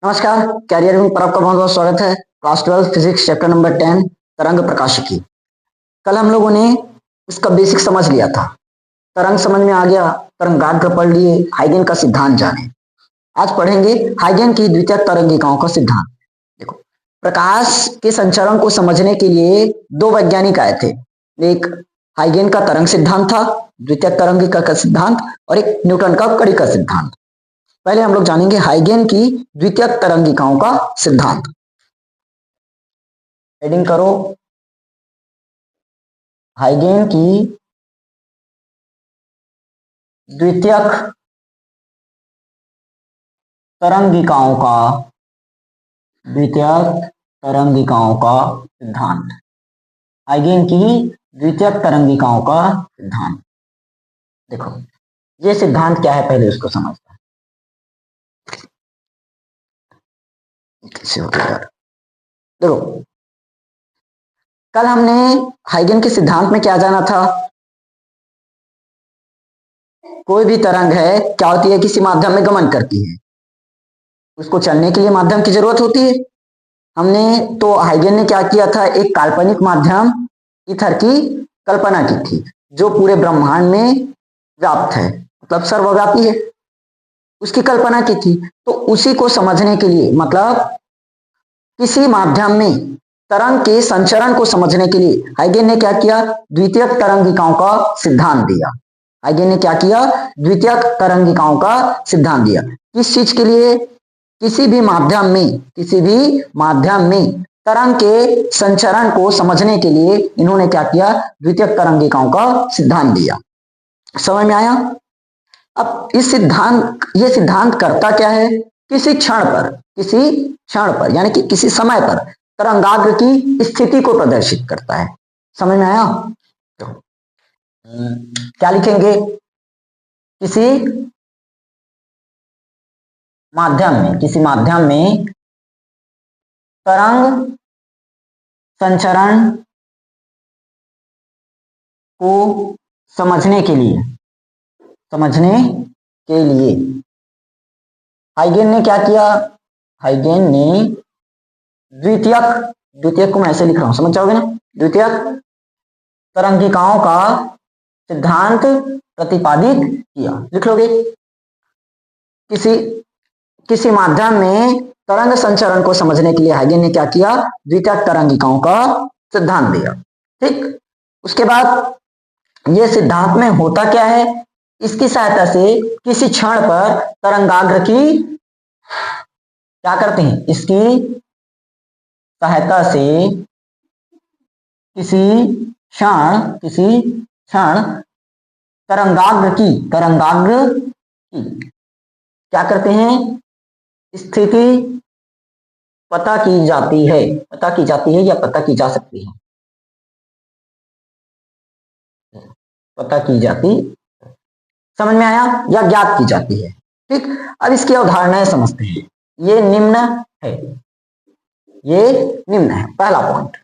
नमस्कार। कैरियर में पर आपका बहुत बहुत स्वागत है। क्लास 12 फिजिक्स चैप्टर नंबर 10 तरंग प्रकाशिकी। कल हम लोगों ने इसका बेसिक समझ लिया था, तरंग समझ में आ गया, तरंगाग्र पढ़ लिए, हाइगेन का सिद्धांत जाने। आज पढ़ेंगे हाइगेन की द्वितीयक तरंगिकाओं का सिद्धांत। देखो, प्रकाश के संचरण को समझने के लिए दो वैज्ञानिक आए थे। एक हाइगेन का तरंग सिद्धांत था, द्वितीयक तरंगिका का सिद्धांत, और एक न्यूटन का कड़ी का सिद्धांत। पहले हम लोग जानेंगे हाइगेन की द्वितीयक तरंगिकाओं का सिद्धांत। हेडिंग करो, हाइगेन की द्वितीयक तरंगिकाओं का सिद्धांत। हाइगेन की द्वितीयक तरंगिकाओं का सिद्धांत। देखो, ये सिद्धांत क्या है पहले उसको समझते हैं। कैसे होता है? देखो, कल हमने हाइगेन के सिद्धांत में क्या जाना था? कोई भी तरंग है क्या होती है, किसी माध्यम में गमन करती है, उसको चलने के लिए माध्यम की जरूरत होती है। हमने तो हाइगेन ने क्या किया था, एक काल्पनिक माध्यम ईथर की कल्पना की थी जो पूरे ब्रह्मांड में व्याप्त है, मतलब सर्वव्यापी है, उसकी कल्पना की थी। तो उसी को समझने के लिए, मतलब किसी माध्यम में तरंग के संचरण को समझने के लिए हाइगेन ने क्या किया, द्वितीयक तरंगिकाओं का सिद्धांत दिया। हाइगेन ने क्या किया, द्वितीयक तरंगिकाओं का सिद्धांत दिया। किस चीज के लिए? किसी भी माध्यम में तरंग के संचरण को समझने के लिए इन्होंने क्या किया, द्वितीयक तरंगिकाओं का सिद्धांत दिया। समझ में आया? अब ये सिद्धांत करता क्या है? किसी क्षण पर यानी कि किसी समय पर तरंगाग्र की स्थिति को प्रदर्शित करता है। समझ में आया? तो क्या लिखेंगे? किसी माध्यम में तरंग संचरण को समझने के लिए हाइगेन ने क्या किया? हाइगेन ने द्वितीयक को मैं ऐसे लिख रहा हूं, समझ जाओगे ना? द्वितीयक तरंगिकाओं का सिद्धांत प्रतिपादित किया। लिख लोगे? किसी माध्यम में तरंग संचरण को समझने के लिए हाइगेन ने क्या किया, द्वितीयक तरंगिकाओं का सिद्धांत दिया। ठीक, उसके बाद यह सिद्धांत में होता क्या है, इसकी सहायता से किसी क्षण पर तरंगाग्र की क्या करते हैं, इसकी सहायता से किसी क्षण तरंगाग्र की क्या करते हैं, स्थिति पता की जाती है या पता की जा सकती है, पता की जाती, समझ में आया? या ज्ञात की जाती है। ठीक, अब इसकी अवधारणाएं समझते हैं। ये निम्न है पहला पॉइंट।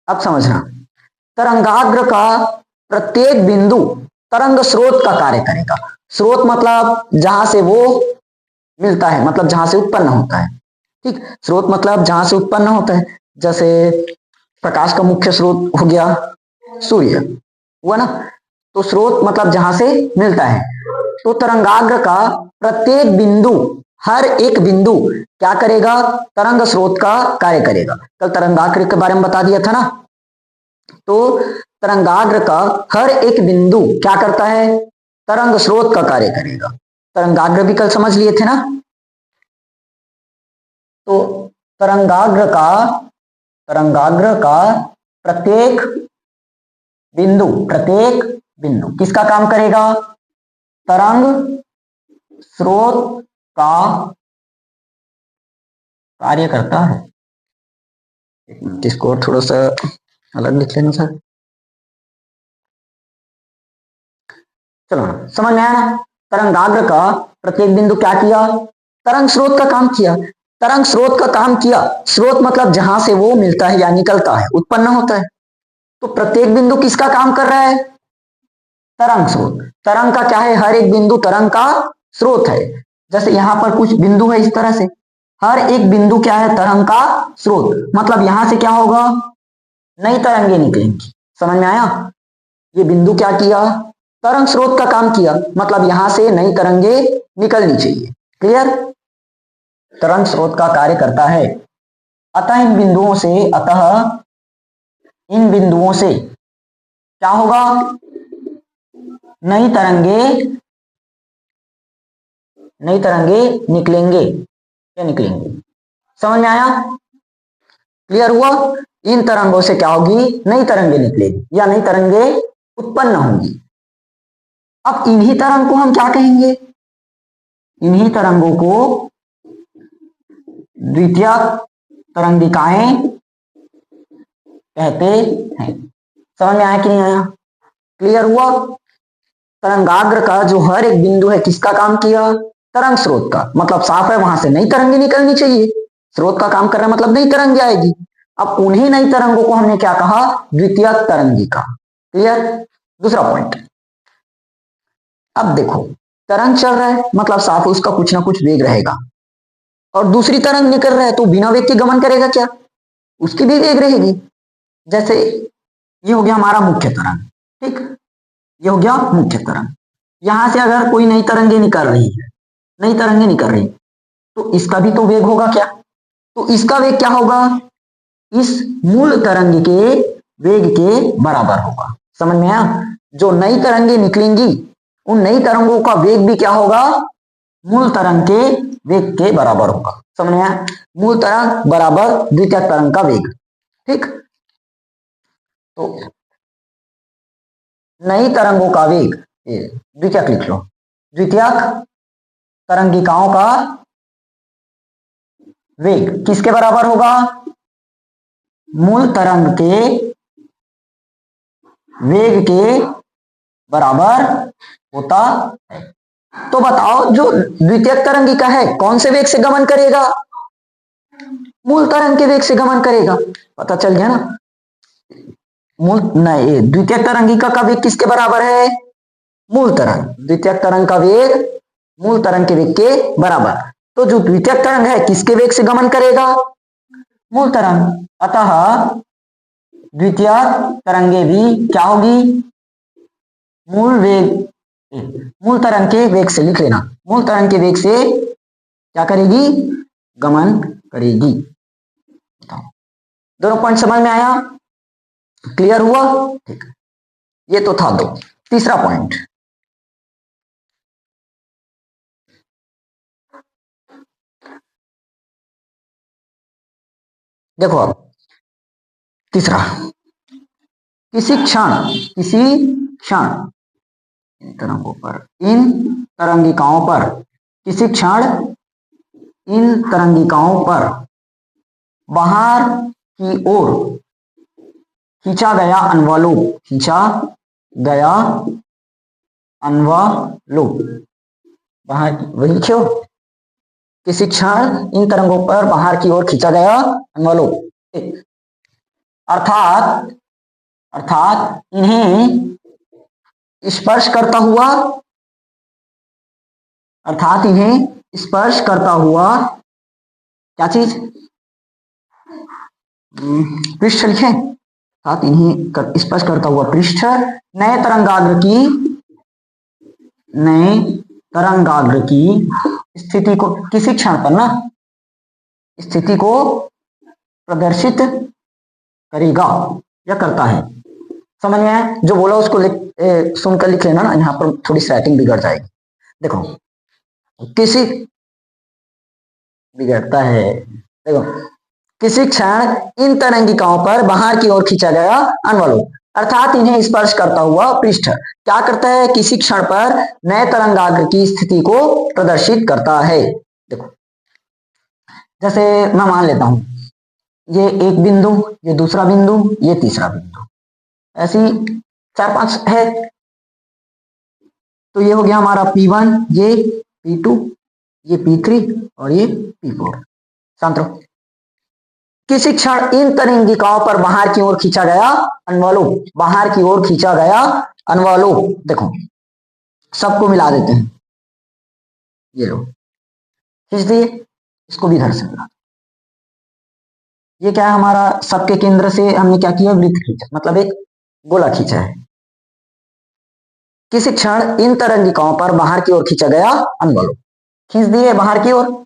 अब समझना, तरंगाग्र का प्रत्येक बिंदु तरंग स्रोत का कार्य करेगा। स्रोत मतलब जहां से वो मिलता है, मतलब जहां से उत्पन्न होता है। ठीक, स्रोत मतलब जहां से उत्पन्न होता है। जैसे प्रकाश का मुख्य स्रोत हो गया सूर्य, हुआ ना? तो स्रोत मतलब जहां से मिलता है। तो तरंगाग्र का प्रत्येक बिंदु, हर एक बिंदु क्या करेगा, तरंग स्रोत का कार्य करेगा। कल तरंगाग्र के बारे में बता दिया था ना। तो तरंगाग्र का हर एक बिंदु क्या करता है, तरंग स्रोत का कार्य करेगा। तरंगाग्र भी कल समझ लिए थे ना। तो तरंगाग्र का प्रत्येक बिंदु किसका काम करेगा, तरंग स्रोत का कार्य करता है। इसको थोड़ा सा अलग लिख लेना सर। चलो समझ में आया ना? तरंगाग्र का प्रत्येक बिंदु क्या किया, तरंग स्रोत का काम किया। तरंग स्रोत का काम किया, स्रोत मतलब जहां से वो मिलता है या निकलता है, उत्पन्न होता है। तो प्रत्येक बिंदु किसका काम कर रहा है, तरंग स्रोत। तरंग का क्या है, हर एक बिंदु तरंग का स्रोत है। जैसे यहाँ पर कुछ बिंदु है इस तरह से, हर एक बिंदु क्या है, तरंग का स्रोत। मतलब यहां से क्या होगा, नई तरंगे निकलेंगी। समझ में आया? ये बिंदु क्या किया, तरंग स्रोत का काम किया, मतलब यहां से नई तरंगे निकलनी चाहिए। क्लियर? तरंग स्रोत का कार्य करता है। अतः इन बिंदुओं से, अतः इन बिंदुओं से क्या होगा, नई तरंगे, नई तरंगे निकलेंगे, क्या निकलेंगे। समझ में आया? क्लियर हुआ? इन तरंगों से क्या होगी, नई तरंगे निकलेगी या नई तरंगे उत्पन्न होंगी। अब इन्हीं तरंग को हम क्या कहेंगे, इन्हीं तरंगों को द्वितीयक तरंगिकाएं कहते हैं। समझ में आया कि नहीं आया? क्लियर हुआ? तरंगाग्र का जो हर एक बिंदु है किसका काम किया, तरंग स्रोत का। मतलब साफ है, वहां से नई तरंगे निकलनी चाहिए, स्रोत का काम कर रहा है मतलब नई तरंगे आएगी। अब उन्हीं नई तरंगों को हमने क्या कहा, द्वितीयक तरंगिका। क्लियर? दूसरा पॉइंट, अब देखो तरंग चल रहा है मतलब साफ उसका कुछ ना कुछ वेग रहेगा, और दूसरी तरंग निकल रहा है तो बिना वेग के गमन करेगा क्या, उसकी भी वेग रहेगी। जैसे ये हो गया हमारा मुख्य तरंग, ठीक, ये हो गया मुख्य तरंग। यहां से अगर कोई नई तरंगे निकल रही है, नई तरंगे निकल रही, तो इसका भी तो वेग होगा क्या, तो इसका वेग क्या होगा, इस मूल तरंग के वेग के बराबर होगा। समझ में आया? जो नई तरंगे निकलेंगी उन नई तरंगों का वेग भी क्या होगा, मूल तरंग के वेग के बराबर होगा। समझ में आया? मूल तरंग बराबर द्वितीयक तरंग का वेग। ठीक, तो नई तरंगों का वेग, द्वितीयक लिख लो, द्वितीयक तरंगिकाओं का वेग किसके बराबर होगा, मूल तरंग के वेग के बराबर होता है। तो बताओ जो द्वितीयक तरंगिका है कौन से वेग से गमन करेगा, मूल तरंग के वेग से गमन करेगा। पता चल गया ना? मूल नहीं, द्वितीयक तरंगिका का वेग किसके बराबर है, मूल तरंग, द्वितीयक तरंग का वेग मूल तरंग के वेग के बराबर। तो जो द्वितीयक तरंग है किसके वेग से गमन करेगा, मूल तरंग। अतः द्वितीयक तरंगे भी क्या होगी, मूल वेग, मूल तरंग के वेग से लिख लेना, मूल तरंग के वेग से क्या करेगी, गमन करेगी। दोनों पॉइंट समझ में आया? क्लियर हुआ? ठीक, ये तो था दो। तीसरा पॉइंट, देखो अब तीसरा, किसी क्षण इन तरंगों पर, इन तरंगिकाओं पर, किसी क्षण इन तरंगिकाओं पर बाहर की ओर खींचा गया अन्वलोक, खींचा गया अन्वलोक, बाहर वही क्यों, किसी क्षण इन तरंगों पर बाहर की ओर खींचा गया अन्वलोक, अर्थात अर्थात इन्हें स्पर्श करता हुआ, अर्थात इन्हें स्पर्श करता हुआ क्या चीज, पृष्ठ लिखे, अर्थात इन्हें स्पर्श करता हुआ पृष्ठ नए तरंगाग्र की, नए तरंगाग्र की स्थिति को, किसी क्षण पर ना, स्थिति को प्रदर्शित करेगा या करता है। समझ में आया? जो बोला उसको सुनकर लिख लेना ना, यहाँ पर थोड़ी सेटिंग बिगड़ जाएगी। देखो किसी बिगड़ता है, देखो किसी क्षण इन तरंगिकाओं पर बाहर की ओर खींचा गया अन्वलोक, अर्थात इन्हें स्पर्श करता हुआ पृष्ठ क्या करता है, किसी क्षण पर नए तरंगाग्र की स्थिति को प्रदर्शित करता है। देखो जैसे मैं मान लेता हूं ये एक बिंदु, ये दूसरा बिंदु, ये तीसरा बिंदु, ऐसी 4-5 है। तो ये हो गया हमारा P1, ये P2, ये P3 और ये P4। शांत रहो। किसी क्षण इन तरंगिकाओं पर बाहर की ओर खींचा गया अन्वलोक, बाहर की ओर खींचा गया अन्वलोक। देखो सबको मिला देते हैं, ये लो खींच दिए, इसको भी इधर से मिला। ये क्या है हमारा, सबके केंद्र से हमने क्या किया, वृत्त खींचा, मतलब एक गोला खींचा है। किसी क्षण इन तरंगिकाओं पर बाहर की ओर खींचा गया अनवलोक, खींच दिए बाहर की ओर,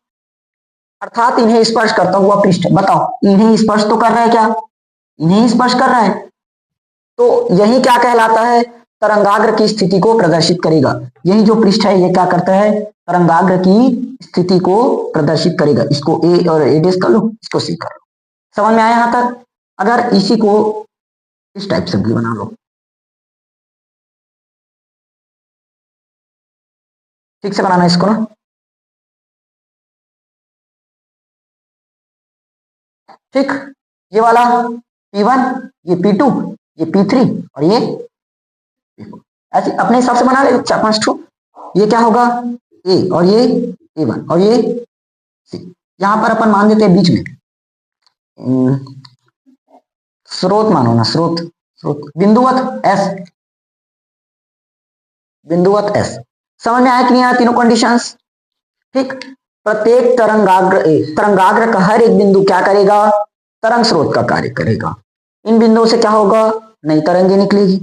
अर्थात इन्हें स्पर्श करता हुआ पृष्ठ। बताओ इन्हें स्पर्श तो कर रहा है क्या, इन्हें स्पर्श कर रहा है, तो यही क्या कहलाता है, तरंगाग्र की स्थिति को प्रदर्शित करेगा। यही जो पृष्ठ है ये क्या करता है, तरंगाग्र की स्थिति को प्रदर्शित करेगा। इसको ए और ए डेस कर लो, इसको सी कर लो। समझ में आया यहां तक। अगर इसी को इस टाइप से भी बना लो, ठीक से बनाना इसको ना, ठीक। ये वाला P1, ये P2, ये P3 और ये P4, ऐसे अपने हिसाब से बना ले 4-5 ठो। ये क्या होगा, A और ये A1 और ये C। यहां पर अपन मान देते हैं बीच में स्रोत, मानो ना स्रोत, स्रोत बिंदुवत S, बिंदुवत S। समझ में आया कि नहीं आया तीनों कंडीशंस, ठीक। प्रत्येक तरंगाग्र का हर एक बिंदु क्या करेगा, तरंग स्रोत का कार्य करेगा। इन बिंदुओं से क्या होगा, नई तरंगे निकलेगी,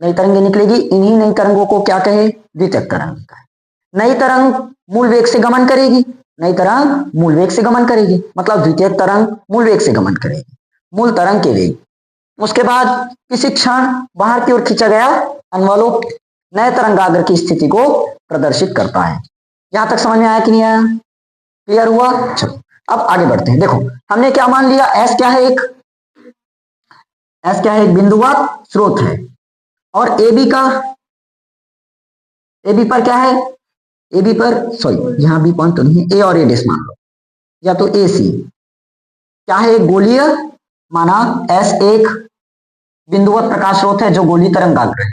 नई तरंगे निकलेगी। इन्हीं नई तरंगों को क्या कहे, द्वितीयक तरंग कहे। नई तरंग मूल वेग से गमन करेगी, नई तरंग मूल वेग से गमन करेगी, मतलब द्वितीयक तरंग मूल वेग से गमन करेगी, मूल तरंग के वेग। उसके बाद किसी क्षण बाहर की ओर खींचा गया अनवलोक नए तरंगाग्र की स्थिति को प्रदर्शित करता है। यहां तक समझ में आया कि नहीं आया, क्लियर हुआ। चलो अब आगे बढ़ते हैं। देखो हमने क्या मान लिया, एस क्या है, एस क्या है, एक बिंदुवत स्रोत है। और एबी पर क्या है, एबी पर सॉरी यहां बी पॉइंट तो नहीं है, ए और ए डेस मान लो, या तो ए सी क्या है, गोलीय, माना एस एक बिंदुवत प्रकाश स्रोत है जो गोलीय तरंगाग्र है,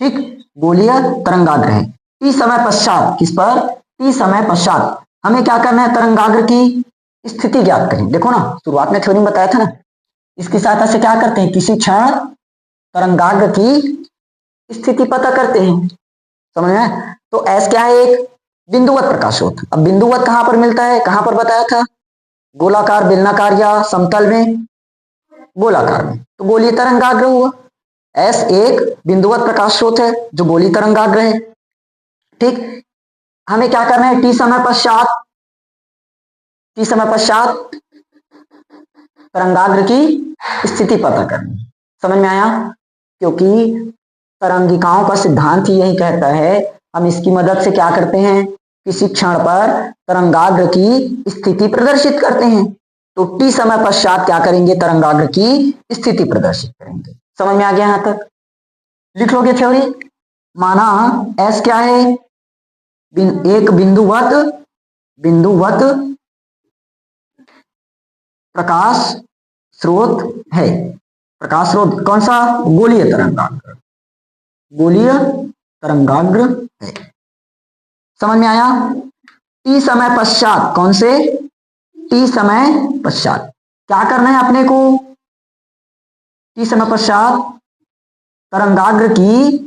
ठीक, गोलीय तरंगाग्र है। टी समय पश्चात, किस पर, टी समय पश्चात हमें क्या करना है, तरंगाग्र की स्थिति ज्ञात करें। देखो ना शुरुआत में थ्योरी में बताया था ना, इसकी सहायता से क्या करते हैं, किसी क्षण तरंगाग्र की स्थिति पता करते हैं। समझ में, तो एस क्या है, एक बिंदुवत प्रकाश स्रोत। अब बिंदुवत कहां पर मिलता है, कहां पर बताया था, गोलाकार, बेलनाकार या समतल में, गोलाकार में, तो गोलीय तरंगाग्र हुआ। एस एक बिंदुवत प्रकाश स्रोत है जो गोलीय तरंगाग्र है, ठीक। हमें क्या करना है, टी समय पश्चात, टी समय पश्चात तरंगाग्र की स्थिति पता करनी। समझ में आया, क्योंकि तरंगिकाओं का सिद्धांत ही यही कहता है, हम इसकी मदद से क्या करते हैं, किसी क्षण पर तरंगाग्र की स्थिति प्रदर्शित करते हैं। तो टी समय पश्चात क्या करेंगे, तरंगाग्र की स्थिति प्रदर्शित करेंगे। समझ में आ गया यहां तक, लिख लोगे थ्योरी। माना एस क्या है, एक बिंदुवत प्रकाश स्रोत है। प्रकाश स्रोत कौन सा, गोलीय तरंगाग्र, गोलीय तरंगाग्र है। समझ में आया। टी समय पश्चात, कौन से, टी समय पश्चात क्या करना है अपने को, टी समय पश्चात तरंगाग्र की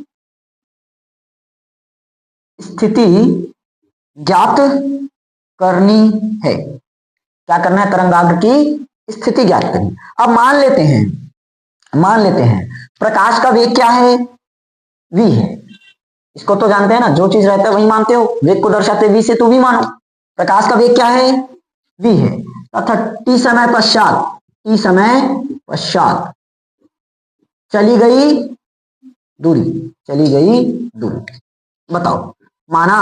स्थिति ज्ञात करनी है। क्या करना है, तरंगाग्र की स्थिति ज्ञात करनी। अब मान लेते हैं प्रकाश का वेग क्या है, v है। इसको तो जानते हैं ना, जो चीज रहता है वही मानते हो, वेग को दर्शाते v से तो v मानो। प्रकाश का वेग क्या है, v है, तथा टी समय पश्चात चली गई दूरी। बताओ, माना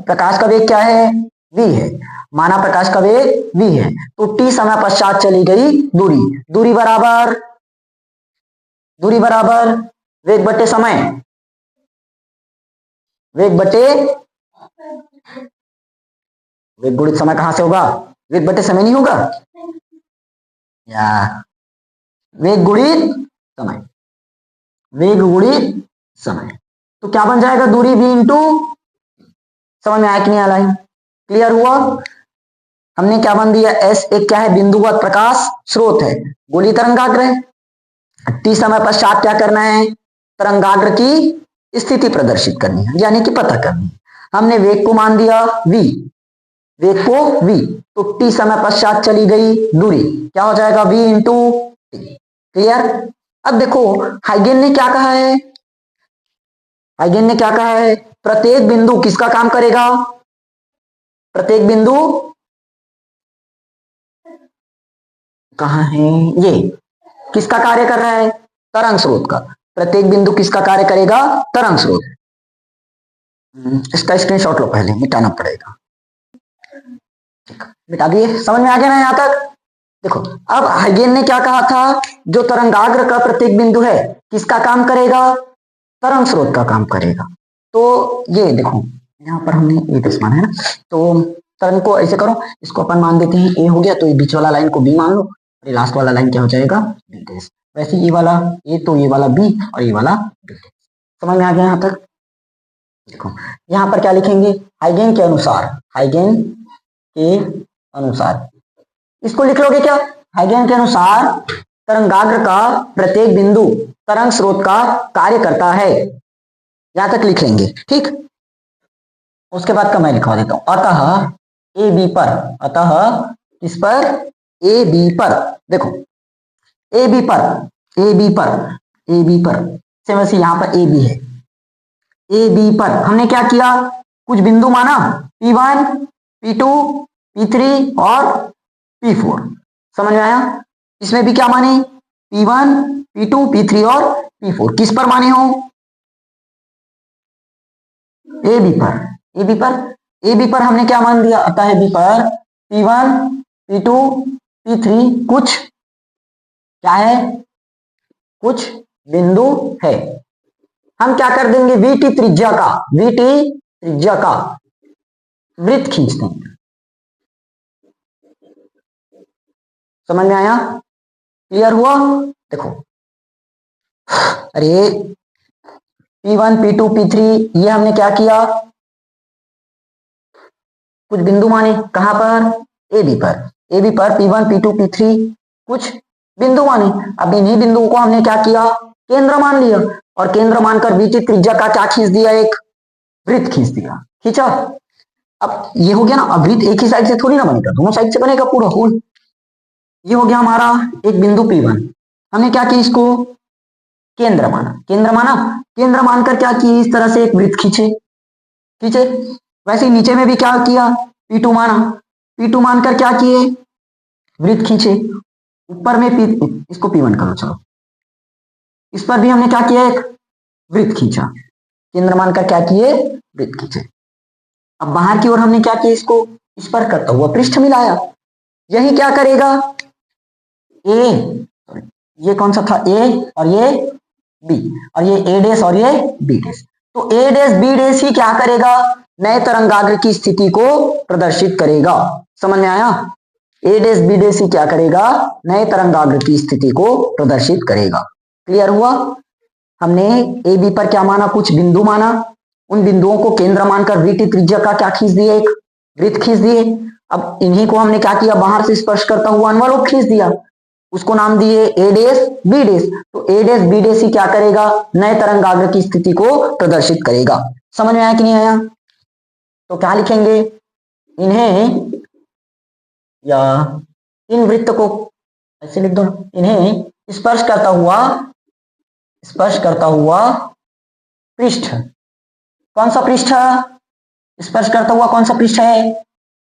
प्रकाश का वेग क्या है, v है, माना प्रकाश का वेग v है, तो टी समय पश्चात चली गई दूरी बराबर वेग बटे समय, वेग गुणित समय कहां से होगा, वेग बटे समय नहीं होगा, या वेग गुणित समय, तो क्या बन जाएगा, दूरी v इंटू, समझ में आया कि नहीं आया, लाइन क्लियर हुआ। हमने क्या बन दिया, एस एक क्या है, बिंदुवत प्रकाश स्रोत है, गोलीय तरंगाग्र है। टी समय पश्चात क्या करना है, तरंगाग्र की स्थिति प्रदर्शित करनी है, यानी कि पता करनी है। हमने वेग को मान दिया v, वेग को v, तो t समय पश्चात चली गई दूरी, क्या हो जाएगा v इंटू टी। क्लियर। अब देखो हाइगेन ने क्या कहा है, हाइगेन ने क्या कहा है, प्रत्येक बिंदु किसका काम करेगा, प्रत्येक बिंदु कहाँ है, ये किसका कार्य कर रहा है, तरंग स्रोत का। प्रत्येक बिंदु किसका कार्य करेगा, तरंग स्रोत। इसका स्क्रीनशॉट लो, पहले मिटाना पड़ेगा। मिटा दिए, समझ में आ गया ना यहाँ तक। देखो अब हाइगेन ने क्या कहा था, जो तरंगाग्र का प्रत्येक बिंदु है किसका काम करेगा, तरंग स्रोत का काम करेगा। तो ये देखो यहाँ पर हमने ए डेस माना है ना, तो तरंग को ऐसे करो, इसको अपन मान देते हैं ए हो गया, तो ये बीच वाला लाइन को बी मान लो, और ये लास्ट वाला लाइन क्या हो जाएगा, बी डेस। वैसे ये वाला ए, तो ये वाला बी और ये वाला बी। समझ में आ गया यहाँ तक। देखो यहाँ पर क्या लिखेंगे, हाइगेन के अनुसार, हाइगेन के अनुसार, इसको लिख लोगे क्या, हाइगेन के अनुसार तरंगाग्र का प्रत्येक बिंदु तरंग स्रोत का कार्य करता है, यहां तक लिख लेंगे। ठीक, उसके बाद का मैं लिखवा देता हूं, अतः ए बी पर, अतः किस पर, ए बी पर, देखो ए बी पर, ए बी पर, ए बी पर से वैसे यहां पर ए बी है, ए बी पर हमने क्या किया, कुछ बिंदु माना P1, P2, P3 और P4। समझ में आया। इसमें भी क्या माने, P1, P2, P3 और P4 किस पर माने हो, ए बी पर, ए बी पर, ए बी पर हमने क्या मान दिया, अतः ए बी पर P1, P2, P3 कुछ क्या है, कुछ बिंदु है। हम क्या कर देंगे, VT त्रिज्या का, VT त्रिज्या का वृत्त खींच देंगे। समझ में आया, क्लियर हुआ। देखो अरे P1, P2, P3 ये हमने क्या किया, कुछ बिंदु माने, कहां पर, ए बी पर, ए बी पर P1, P2, P3 कुछ बिंदु माने। अब इन्हीं बिंदुओं को हमने क्या किया, केंद्र मान लिया, और केंद्र मानकर VT त्रिज्या का क्या खींच दिया, एक वृत्त खींच दिया, खींचा। अब ये हो गया ना, अब वृत्त एक ही साइड से थोड़ी ना बनेगा, दोनों साइड से बनेगा पूरा होल। ये हो गया हमारा एक बिंदु P1, हमने क्या किया, इसको केंद्र माना, केंद्र माना, केंद्र मानकर क्या किया, इस तरह से एक वृत्त खींचे, खींचे। वैसे ही नीचे में भी क्या किया, P2 माना, P2 मानकर क्या किए, वृत्त खींचे। ऊपर में इसको P1 करो, चलो इस पर भी हमने क्या किया, एक वृत्त खींचा, केंद्र मानकर क्या किए, वृत्त खींचे। अब बाहर की ओर हमने क्या किया, इसको इस पर करता हुआ पृष्ठ मिलाया। यही क्या करेगा, ए, ये कौन सा था, ए और ये बी, और ये ए डेस और ये बी डेस। तो ए डेस बी डेस ही क्या करेगा, नए तरंगाग्र की स्थिति को प्रदर्शित करेगा। समझ में आया, ए डेस बी डेस ही क्या करेगा, नए तरंगाग्र की स्थिति को प्रदर्शित करेगा। क्लियर हुआ। हमने ए बी पर क्या माना, कुछ बिंदु माना, उन बिंदुओं को केंद्र मानकर VT त्रिज्या का क्या खींच दिए, एक वृत्त खींच दिए। अब इन्हीं को हमने क्या किया, बाहर से स्पर्श करता हुआ अनवलोक खींच दिया, उसको नाम दिए ए डेस बी डेस। तो ए डेस बी डेस ही क्या करेगा, नए तरंगाग्र की स्थिति को प्रदर्शित करेगा। समझ में आया कि नहीं आया। तो क्या लिखेंगे, इन्हें या इन वृत्त को ऐसे लिख दो, इन्हें स्पर्श करता हुआ, स्पर्श करता हुआ पृष्ठ, कौन सा पृष्ठ, स्पर्श करता हुआ कौन सा पृष्ठ है,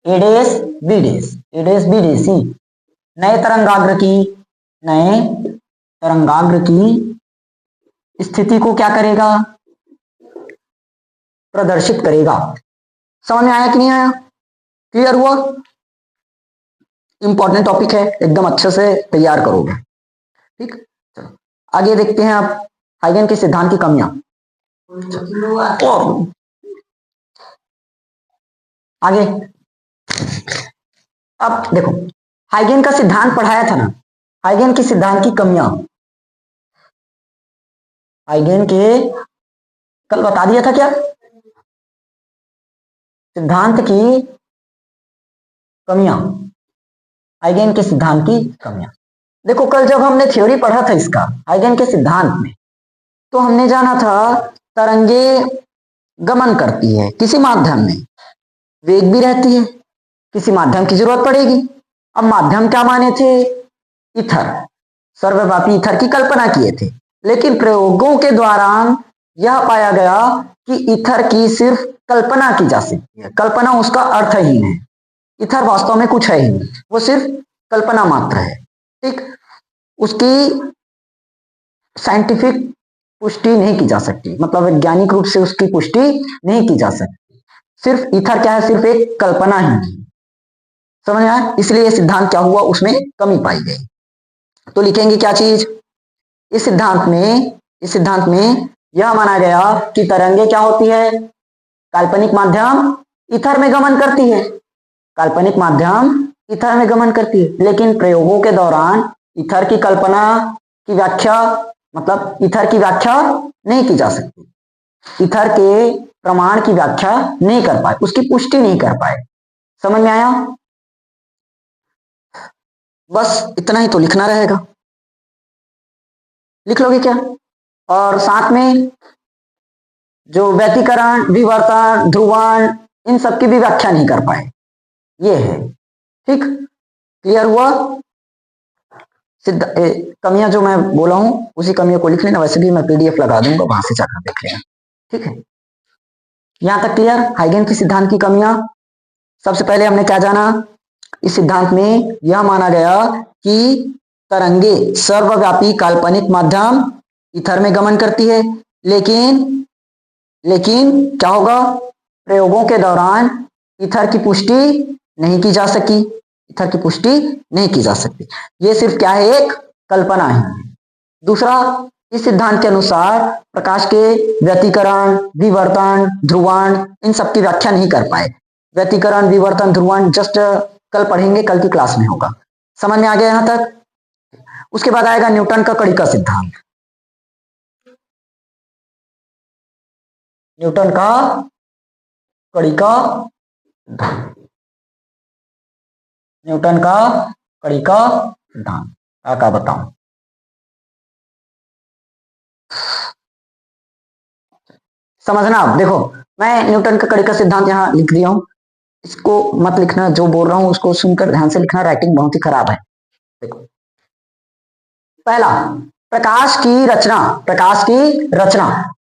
ए डेस बी डेस, ए डेस बी डेस ही नए तरंगाग्र की, नए तरंगाग्र की स्थिति को क्या करेगा, प्रदर्शित करेगा। समझ में आया कि नहीं आया, क्लियर हुआ। इंपॉर्टेंट टॉपिक है, एकदम अच्छे से तैयार करोगे। ठीक, चलो आगे देखते हैं आप हाइगेन के सिद्धांत की कमियां। आगे अब देखो, हाइगेन का सिद्धांत पढ़ाया था ना, हाइगेन के सिद्धांत की कमियां, हाइगेन के कल बता दिया था क्या, सिद्धांत की कमियां, हाइगेन के सिद्धांत की कमियां। देखो कल जब हमने थ्योरी पढ़ा था इसका, हाइगेन के सिद्धांत में, तो हमने जाना था तरंगे गमन करती है किसी माध्यम में, वेग भी रहती है, किसी माध्यम की जरूरत पड़ेगी। अब माध्यम क्या माने थे? ईथर, सर्वव्यापी ईथर की कल्पना किए थे, लेकिन प्रयोगों के दौरान यह पाया गया कि ईथर की सिर्फ कल्पना की जा सकती है, कल्पना उसका अर्थहीन है। ईथर वास्तव में कुछ है ही नहीं, वो सिर्फ कल्पना मात्र है। ठीक, उसकी साइंटिफिक पुष्टि नहीं की जा सकती, मतलब वैज्ञानिक रूप से उसकी पुष्टि नहीं की जा सकती। सिर्फ ईथर क्या है? सिर्फ एक कल्पना ही है। समझ आया? इसलिए सिद्धांत क्या हुआ, उसमें कमी पाई गई। तो लिखेंगे क्या चीज इस सिद्धांत में यह माना गया कि तरंगे क्या होती है? काल्पनिक माध्यम ईथर में गमन करती है, काल्पनिक माध्यम ईथर में गमन करती है, लेकिन प्रयोगों के दौरान ईथर की कल्पना की व्याख्या, मतलब ईथर की व्याख्या नहीं की जा सकती, ईथर के प्रमाण की व्याख्या नहीं कर पाए, उसकी पुष्टि नहीं कर पाए। समझ में आया? बस इतना ही तो लिखना रहेगा, लिख लोगे क्या? और साथ में जो व्यतिकरण, विवर्तन, ध्रुवण, इन सब की भी व्याख्या नहीं कर पाए, ये है। ठीक, क्लियर हुआ? कमियां जो मैं बोला हूं उसी कमियों को लिख लेना, वैसे भी मैं पीडीएफ लगा दूंगा, वहां से जाकर देख लेना। ठीक है, यहां तक क्लियर? हाइगेन की सिद्धांत की कमियां, सबसे पहले हमने क्या जाना? इस सिद्धांत में यह माना गया कि तरंगे सर्वव्यापी काल्पनिक माध्यम ईथर में गमन करती है, लेकिन क्या होगा? प्रयोगों के दौरान ईथर की पुष्टि नहीं की जा सकी, ईथर की पुष्टि नहीं की जा सकती, ये सिर्फ क्या है? एक कल्पना है। दूसरा, इस सिद्धांत के अनुसार प्रकाश के व्यतिकरण, विवर्तन, ध्रुवण, इन सब की व्याख्या नहीं कर पाए। व्यतिकरण, विवर्तन, ध्रुवण जस्ट कल पढ़ेंगे, कल की क्लास में होगा। समझ में आ गया यहां तक? उसके बाद आएगा न्यूटन का कड़ी का सिद्धांत। न्यूटन का कड़ी का सिद्धांत, न्यूटन का कड़ी का सिद्धांत क्या बताऊं? समझना। आप देखो, मैं न्यूटन का कड़ी का सिद्धांत यहां लिख दिया हूं, इसको मत लिखना, जो बोल रहा हूं उसको सुनकर ध्यान से लिखना, राइटिंग बहुत ही खराब है। देखो, पहला, प्रकाश की रचना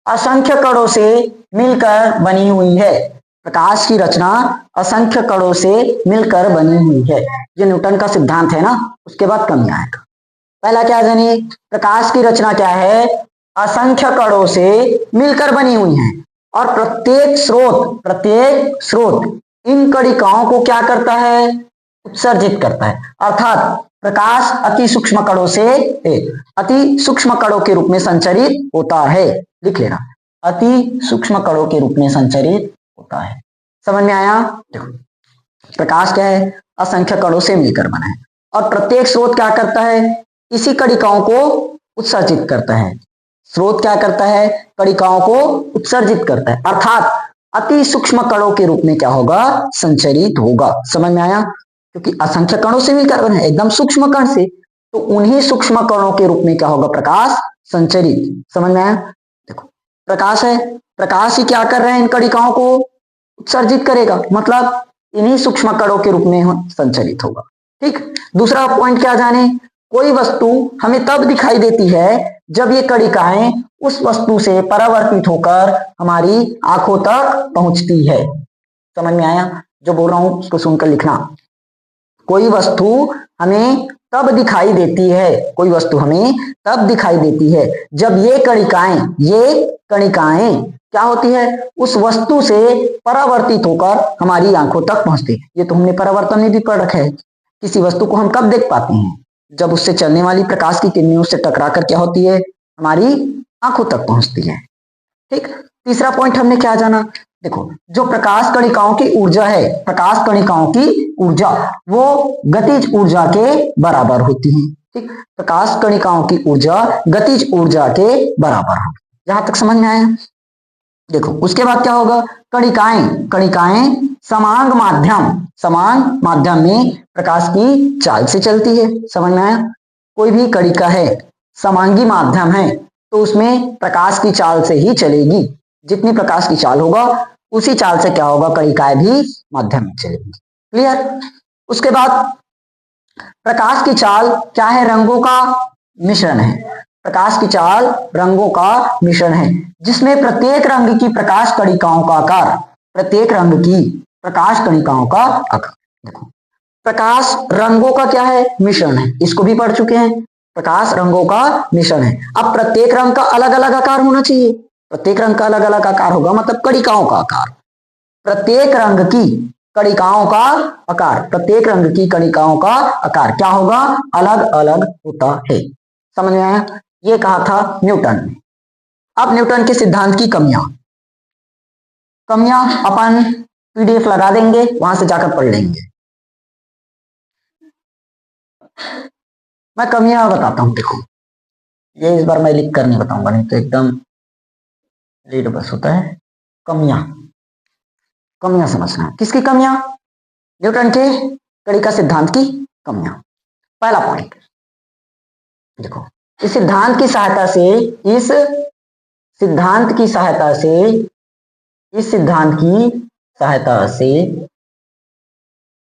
असंख्य कणों से मिलकर बनी हुई है। प्रकाश की रचना असंख्य कणों से मिलकर बनी हुई है, ये न्यूटन का सिद्धांत है ना। उसके बाद कमी आएगा। पहला क्या जानिए, प्रकाश की रचना क्या है? असंख्य कणों से मिलकर बनी हुई है, और प्रत्येक स्रोत इन कणिकाओं को क्या करता है? उत्सर्जित करता है। अर्थात प्रकाश अति सूक्ष्म कणों के रूप में संचरित होता है। लिख लेना, अति सूक्ष्म कणों के रूप में संचरित होता है। समझ में आया? देखो, प्रकाश क्या है? असंख्य कणों से मिलकर बना है, और प्रत्येक स्रोत क्या करता है? इसी कणिकाओं को उत्सर्जित करता है। स्रोत क्या करता है? कणिकाओं को उत्सर्जित करता है, अर्थात अति सूक्ष्म कणों के रूप में क्या होगा? संचरित होगा। समझ में आया? क्योंकि असंख्य कणों से मिलकर बना है, एकदम सूक्ष्म कण से, तो उन्हीं सूक्ष्म कणों के रूप में क्या होगा? प्रकाश संचरित। समझ में आया? देखो, प्रकाश है, प्रकाश ही क्या कर रहे हैं? इन कणिकाओं को उत्सर्जित करेगा, मतलब इन्हीं सूक्ष्म कणों के रूप में संचरित होगा। ठीक, दूसरा पॉइंट क्या जाने? कोई वस्तु हमें तब दिखाई देती है जब ये कणिकाएं उस वस्तु से परावर्तित होकर हमारी आंखों तक पहुंचती है। समझ में आया? जो बोल रहा हूं उसको सुनकर लिखना। कोई वस्तु हमें तब दिखाई देती है, कोई वस्तु हमें तब दिखाई देती है जब ये कणिकाएं क्या होती है? उस वस्तु से परावर्तित होकर हमारी आंखों तक पहुंचती है। ये तो हमने परावर्तन में भी पढ़ रखा है। किसी वस्तु को हम कब देख पाते हैं? जब उससे चलने वाली प्रकाश की किरणें उससे टकराकर क्या होती है? हमारी आंखों तक पहुंचती है। ठीक, तीसरा पॉइंट हमने क्या जाना? देखो, जो प्रकाश कणिकाओं की ऊर्जा है, प्रकाश कणिकाओं की ऊर्जा वो गतिज ऊर्जा के बराबर होती है। ठीक, प्रकाश कणिकाओं की ऊर्जा गतिज ऊर्जा के बराबर हो। जहां तक समझ में आया? देखो, उसके बाद क्या होगा? कणिकाएं समांग माध्यम में प्रकाश की चाल से चलती है। समझ में आया? कोई भी कणिका है, समांगी माध्यम है, तो उसमें प्रकाश की चाल से ही चलेगी। जितनी प्रकाश की चाल होगा उसी चाल से क्या होगा, कणिकाएं भी माध्यम में चलेगी। क्लियर। उसके बाद प्रकाश की चाल क्या है, रंगों का मिश्रण है। प्रकाश की चाल रंगों का मिश्रण है, जिसमें प्रत्येक रंग की प्रकाश कणिकाओं का आकार, प्रत्येक रंग की प्रकाश कणिकाओं का आकार। देखो प्रकाश रंगों का क्या है, मिश्रण है, इसको भी पढ़ चुके हैं। प्रकाश रंगों का मिश्रण है। अब प्रत्येक रंग का अलग अलग आकार होना चाहिए, प्रत्येक रंग का अलग अलग आकार होगा, मतलब कणिकाओं का आकार। प्रत्येक रंग की कणिकाओं का आकार, प्रत्येक रंग की कणिकाओं का आकार क्या होगा, अलग अलग होता है। समझ में आया। ये कहा था न्यूटन ने। अब न्यूटन के सिद्धांत की कमियां अपन पीडीएफ लगा देंगे, वहां से जाकर पढ़ लेंगे। मैं कमियां बताता हूं। देखो ये इस बार मैं लिख कर नहीं बताऊंगा, नहीं तो एकदम रीड बस होता है। कमियां समझना। किसकी कमियां, न्यूटन के कणिका सिद्धांत की कमियां। पहला पॉइंट देखो, इस सिद्धांत की सहायता से इस सिद्धांत की सहायता से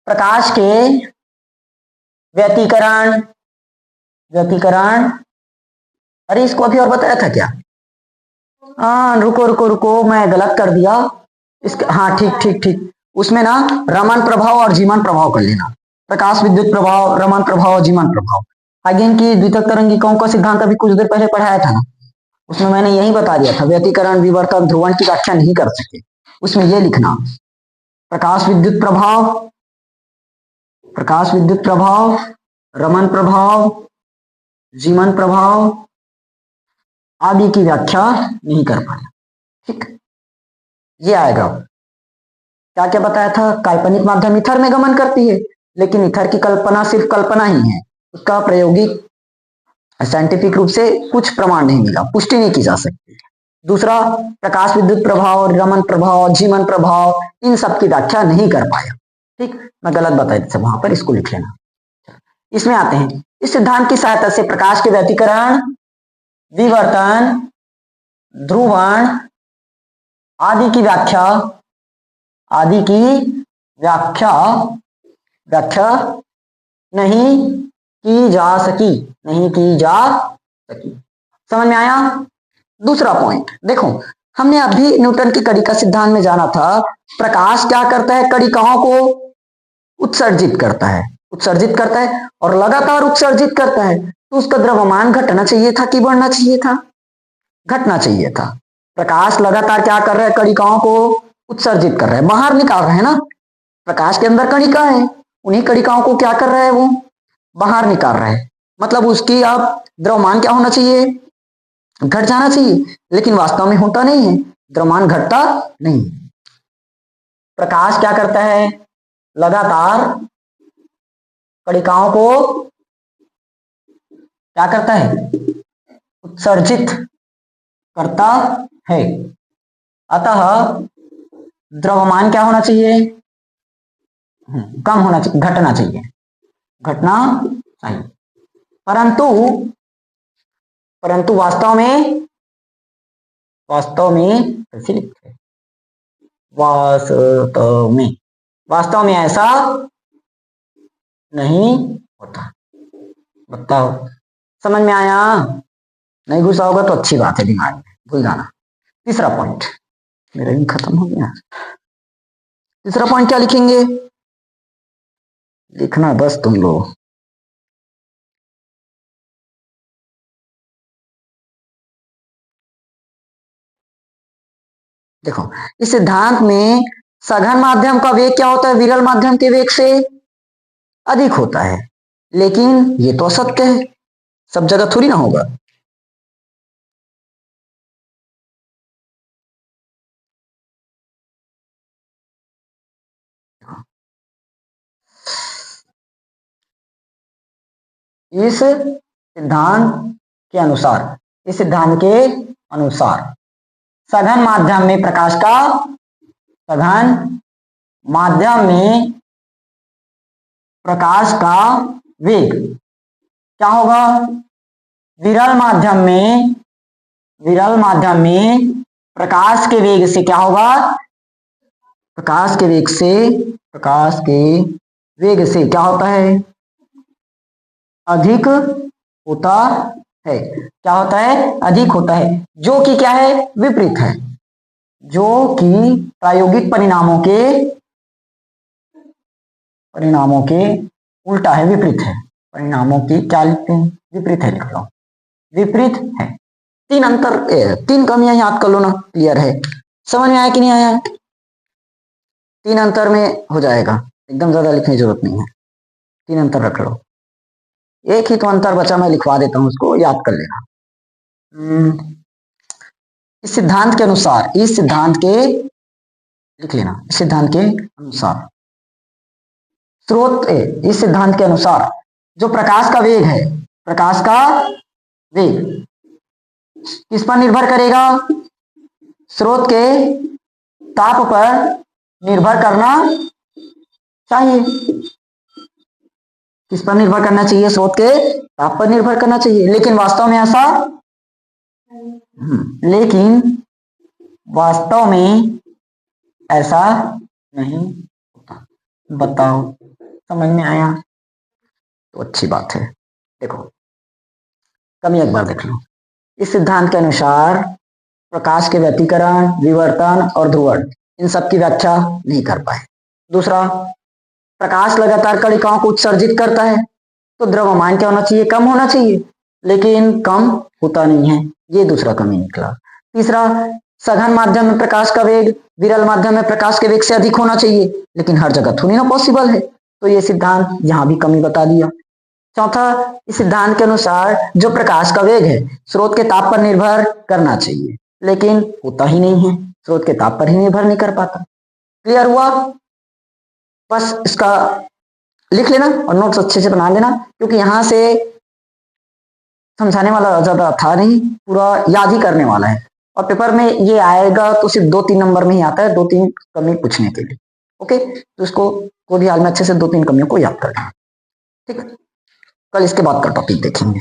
प्रकाश के व्यतिकरण, अरे इसको अभी और बताया था क्या, हाँ रुको मैं गलत कर दिया इसका। हाँ ठीक, उसमें ना रमन प्रभाव और जीवन प्रभाव कर लेना। प्रकाश विद्युत प्रभाव, रमन प्रभाव और जीवन प्रभाव। हाइगेन की द्वितीयक तरंगिकाओं का सिद्धांत अभी कुछ देर पहले पढ़ाया था ना, उसमें मैंने यही बता दिया था, व्यतिकरण, विवर्तक, ध्रुवण की व्याख्या नहीं कर सके। उसमें यह लिखना, प्रकाश विद्युत प्रभाव, रमन प्रभाव, जीवन प्रभाव आदि की व्याख्या नहीं कर पाया। ठीक, ये आएगा। क्या क्या बताया था, काल्पनिक माध्यम ईथर में गमन करती है, लेकिन ईथर की कल्पना सिर्फ कल्पना ही है, उसका प्रायोगिक साइंटिफिक रूप से कुछ प्रमाण नहीं मिला, पुष्टि नहीं की जा सकती। दूसरा, प्रकाश विद्युत प्रभाव, रमन प्रभाव, जीवन प्रभाव, इन सब की व्याख्या नहीं कर पाया। ठीक, मैं गलत बताया था वहां पर, इसको लिख लेना। इसमें आते हैं, इस सिद्धांत की सहायता से प्रकाश के व्यतिकरण, विवर्तन, ध्रुवण आदि की व्याख्या नहीं की जा सकी। समझ में आया। दूसरा पॉइंट देखो, हमने अभी न्यूटन की कणिका सिद्धांत में जाना था, प्रकाश क्या करता है, कणिकाओं को उत्सर्जित करता है और लगातार उत्सर्जित करता है, तो उसका द्रव्यमान घटना चाहिए था कि बढ़ना चाहिए था, घटना चाहिए था। प्रकाश लगातार क्या कर रहा है, कणिकाओं को उत्सर्जित कर रहा है, बाहर निकाल रहा है ना। प्रकाश के अंदर कणिका है, उन्हीं कणिकाओं को क्या कर रहा है, वो बाहर निकाल रहा है। मतलब उसकी अब द्रव्यमान क्या होना चाहिए, घट जाना चाहिए, लेकिन वास्तव में होता नहीं है, द्रव्यमान घटता नहीं। प्रकाश क्या करता है, लगातार कणिकाओं को क्या करता है, उत्सर्जित करता है। अतः द्रव्यमान क्या होना चाहिए, कम होना चाहिए, घटना चाहिए। परंतु वास्तव में ऐसा नहीं होता। बताओ, समझ में आया। नहीं घुसा होगा तो अच्छी बात है, दिमाग में भूल जाना। तीसरा पॉइंट मेरा भी खत्म हो गया। तीसरा पॉइंट क्या लिखेंगे, लिखना बस तुम लोग। देखो, इस सिद्धांत में सघन माध्यम का वेग क्या होता है, विरल माध्यम के वेग से अधिक होता है, लेकिन ये तो असत्य है, सब जगह थोड़ी ना होगा। इस सिद्धांत के अनुसार सघन माध्यम में प्रकाश का वेग क्या होगा, विरल माध्यम में प्रकाश के वेग से क्या होगा, प्रकाश के वेग से, प्रकाश के वेग से क्या होता है, अधिक होता है। क्या होता है, अधिक होता है, जो कि क्या है, विपरीत है, जो कि प्रायोगिक परिणामों के उल्टा है, विपरीत है। परिणामों की क्या लिखते हैं, विपरीत है लिख लो, विपरीत है। तीन कमियां याद कर लो ना, क्लियर है। समझ में आया कि नहीं आया, तीन अंतर में हो जाएगा, एकदम ज्यादा लिखने की जरूरत नहीं है, तीन अंतर रख लो। एक ही तो अंतर बचा, मैं लिखवा देता हूं, उसको याद कर लेना। इस सिद्धांत के अनुसार, इस सिद्धांत के, लिख लेना, इस सिद्धांत के अनुसार इस सिद्धांत के अनुसार जो प्रकाश का वेग है, प्रकाश का वेग किस पर निर्भर करेगा, स्रोत के ताप पर निर्भर करना चाहिए। किस पर निर्भर करना चाहिए, स्रोत के ताप पर निर्भर करना चाहिए। लेकिन वास्तव में ऐसा, लेकिन वास्तव में ऐसा नहीं होता। बताओ, समझ में आया तो अच्छी बात है। देखो कमी एक बार देख लो। इस सिद्धांत के अनुसार प्रकाश के व्यतिकरण, विवर्तन और ध्रुवण, इन सब की व्याख्या नहीं कर पाए। दूसरा, प्रकाश लगातार कणिकाओं को उत्सर्जित करता है, तो द्रव्यमान क्या होना चाहिए, कम होना चाहिए, लेकिन कम होता नहीं है, ये दूसरा कमी निकला। तीसरा, सघन माध्यम में प्रकाश का वेग विरल माध्यम में प्रकाश के वेग से अधिक होना चाहिए, लेकिन हर जगह थोड़ी ना पॉसिबल है, तो ये सिद्धांत यहां भी कमी बता दिया। चौथा, इस सिद्धांत के अनुसार जो प्रकाश का वेग है स्रोत के ताप पर निर्भर करना चाहिए, लेकिन होता ही नहीं है, स्रोत के ताप पर ही निर्भर नहीं कर पाता। क्लियर हुआ, बस इसका लिख लेना और नोट्स अच्छे से बना लेना, क्योंकि यहां से समझाने वाला ज्यादा था नहीं, पूरा याद ही करने वाला है, और पेपर में ये आएगा तो सिर्फ 2-3 नंबर में ही आता है, 2-3 कमी पूछने के लिए। ओके, तो इसको को भी हाल में अच्छे से 2-3 कमियों को याद करना। ठीक, कल इसके बाद का टॉपिक देखेंगे।